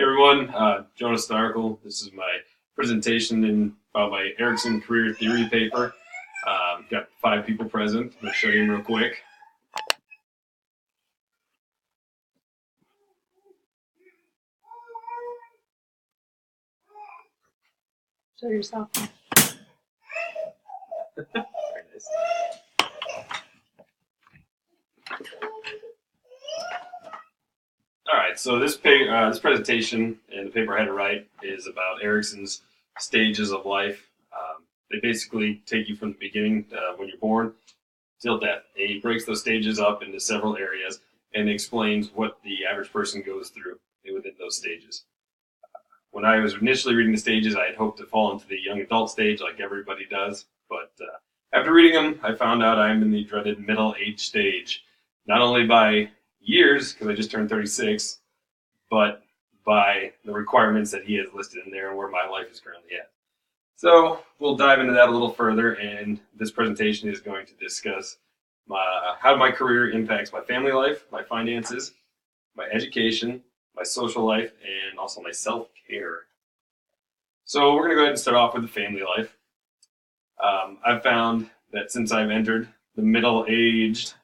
Hey everyone, Jonas Starkle. This is my presentation about my Erickson Career Theory paper. Got 5 people present. I'm going to show you real quick. Show yourself. Very nice. All right, so this presentation and the paper I had to write is about Erickson's stages of life. They basically take you from the beginning when you're born till death. He breaks those stages up into several areas and explains what the average person goes through within those stages. When I was initially reading the stages, I had hoped to fall into the young adult stage like everybody does, but after reading them, I found out I'm in the dreaded middle age stage, not only by years, because I just turned 36, but by the requirements that he has listed in there and where my life is currently at. So we'll dive into that a little further, and this presentation is going to discuss how my career impacts my family life, my finances, my education, my social life, and also my self-care. So we're going to go ahead and start off with the family life. I've found that since I've entered the middle-aged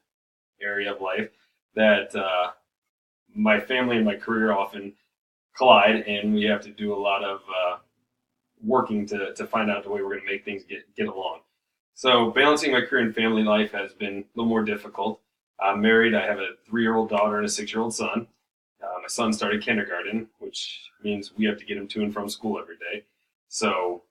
area of life, that my family and my career often collide, and we have to do a lot of working to find out the way we're going to make things get along. So balancing my career and family life has been a little more difficult. I'm married. I have a 3-year-old daughter and a 6-year-old son. My son started kindergarten, which means we have to get him to and from school every day. So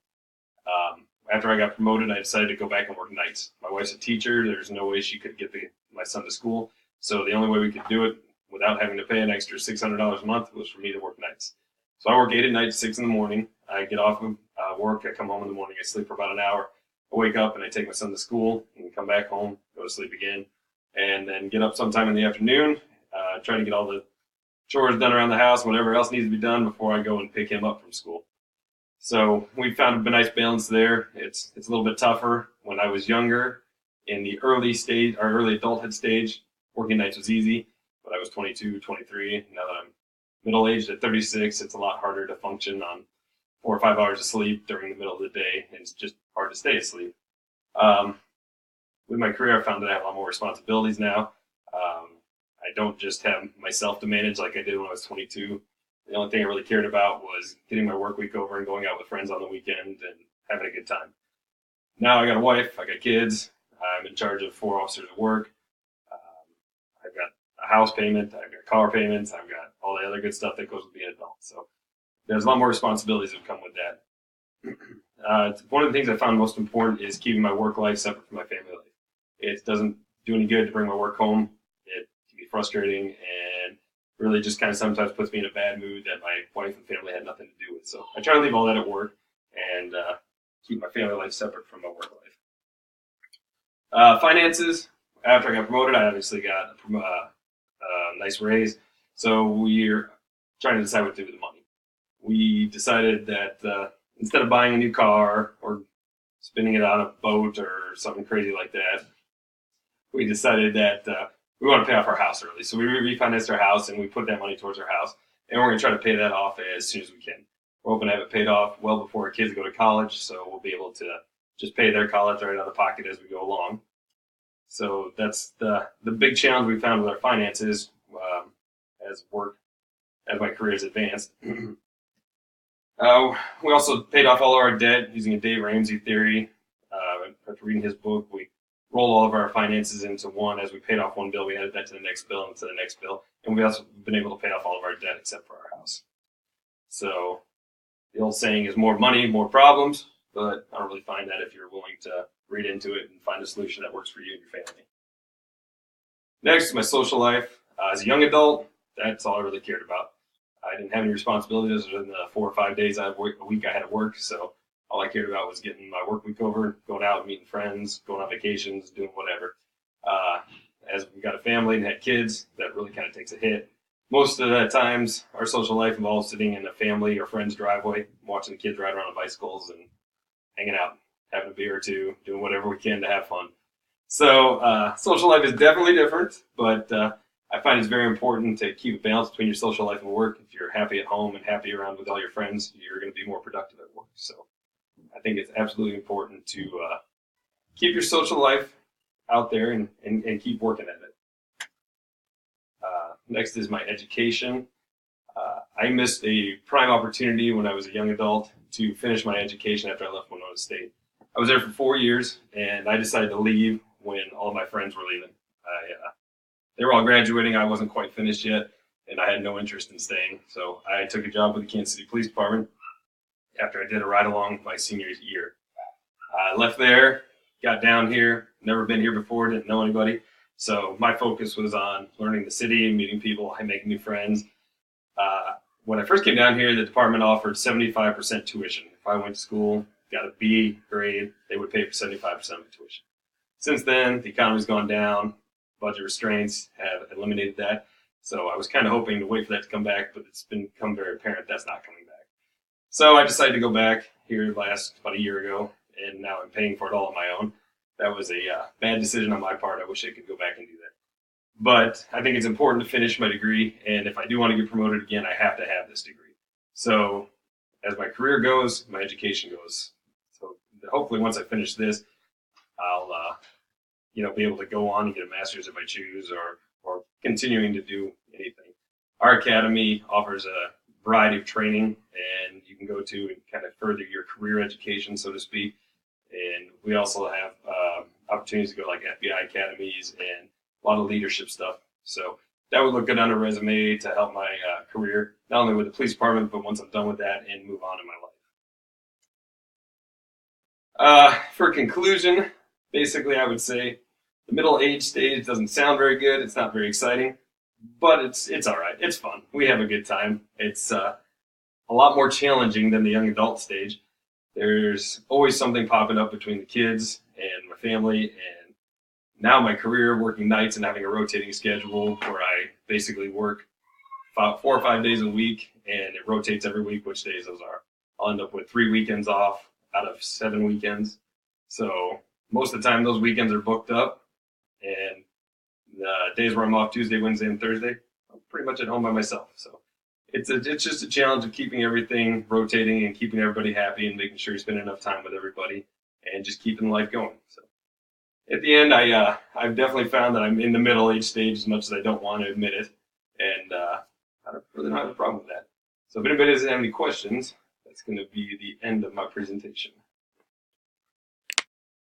after I got promoted, I decided to go back and work nights. My wife's a teacher. There's no way she could get my son to school. So the only way we could do it without having to pay an extra $600 a month was for me to work nights. So I work 8 at night, 6 in the morning. I get off of work. I come home in the morning. I sleep for about an hour. I wake up and I take my son to school and come back home, go to sleep again, and then get up sometime in the afternoon, try to get all the chores done around the house, whatever else needs to be done before I go and pick him up from school. So we found a nice balance there. It's a little bit tougher. When I was younger, in the early adulthood stage, working nights was easy, but I was 22, 23. Now that I'm middle-aged at 36, it's a lot harder to function on 4 or 5 hours of sleep during the middle of the day, and it's just hard to stay asleep. With my career, I found that I have a lot more responsibilities now. I don't just have myself to manage like I did when I was 22. The only thing I really cared about was getting my work week over and going out with friends on the weekend and having a good time. Now I got a wife, I got kids, I'm in charge of 4 officers at work. I've got a house payment, I've got car payments, I've got all the other good stuff that goes with being an adult. So there's a lot more responsibilities that come with that. One of the things I found most important is keeping my work life separate from my family life. It doesn't do any good to bring my work home. It can be frustrating and really just kind of sometimes puts me in a bad mood that my wife and family had nothing to do with. So I try to leave all that at work and keep my family life separate from my work life. Finances. After I got promoted, I obviously got a nice raise. So we're trying to decide what to do with the money. We decided that instead of buying a new car or spending it on a boat or something crazy like that, we decided that we want to pay off our house early. So we refinanced our house and we put that money towards our house. And we're going to try to pay that off as soon as we can. We're hoping to have it paid off well before our kids go to college. So we'll be able to just pay their college right out of the pocket as we go along. So that's the big challenge we found with our finances as my career has advanced. We also paid off all of our debt using a Dave Ramsey theory. After reading his book, we rolled all of our finances into one. As we paid off one bill, we added that to the next bill and to the next bill. And we also been able to pay off all of our debt except for our house. So the old saying is more money, more problems, but I don't really find that if you're willing to read into it and find a solution that works for you and your family. Next, my social life. As a young adult, that's all I really cared about. I didn't have any responsibilities other than the 4 or 5 days a week I had to work. So all I cared about was getting my work week over, going out and meeting friends, going on vacations, doing whatever. As we got a family and had kids, that really kind of takes a hit. Most of the times, our social life involves sitting in a family or friend's driveway, watching the kids ride around on bicycles and hanging out, having a beer or two, doing whatever we can to have fun. So social life is definitely different, but I find it's very important to keep a balance between your social life and work. If you're happy at home and happy around with all your friends, you're going to be more productive at work. So I think it's absolutely important to keep your social life out there and keep working at it. Next is my education. I missed a prime opportunity when I was a young adult to finish my education after I left Winona State. I was there for 4 years, and I decided to leave when all my friends were leaving. They were all graduating. I wasn't quite finished yet, and I had no interest in staying. So I took a job with the Kansas City Police Department after I did a ride along my senior year. I left there, got down here, never been here before, didn't know anybody. So my focus was on learning the city and meeting people and making new friends. When I first came down here, the department offered 75% tuition. If I went to school, got a B grade, they would pay for 75% of the tuition. Since then, the economy's gone down, budget restraints have eliminated that. So I was kind of hoping to wait for that to come back, but it's become very apparent that's not coming back. So I decided to go back here about a year ago, and now I'm paying for it all on my own. That was a bad decision on my part. I wish I could go back and do that. But I think it's important to finish my degree, and if I do want to get promoted again, I have to have this degree. So as my career goes, my education goes. So hopefully once I finish this, I'll be able to go on and get a master's if I choose, or continuing to do anything. Our academy offers a variety of training, and you can go to and kind of further your career education, so to speak. And we also have opportunities to go like FBI academies and a lot of leadership stuff. So that would look good on a resume to help my career, not only with the police department, but once I'm done with that and move on in my life. For conclusion, basically I would say the middle age stage doesn't sound very good. It's not very exciting, but it's all right. It's fun. We have a good time. It's a lot more challenging than the young adult stage. There's always something popping up between the kids and my family, and now my career, working nights and having a rotating schedule where I basically work 4 or 5 days a week, and it rotates every week which days those are. I'll end up with 3 weekends off out of 7 weekends. So most of the time those weekends are booked up, and the days where I'm off, Tuesday, Wednesday, and Thursday, I'm pretty much at home by myself. So it's just a challenge of keeping everything rotating and keeping everybody happy and making sure you spend enough time with everybody and just keeping life going. So at the end, I've definitely found that I'm in the middle age stage as much as I don't want to admit it, and I don't really have a problem with that. So if anybody doesn't have any questions, that's going to be the end of my presentation.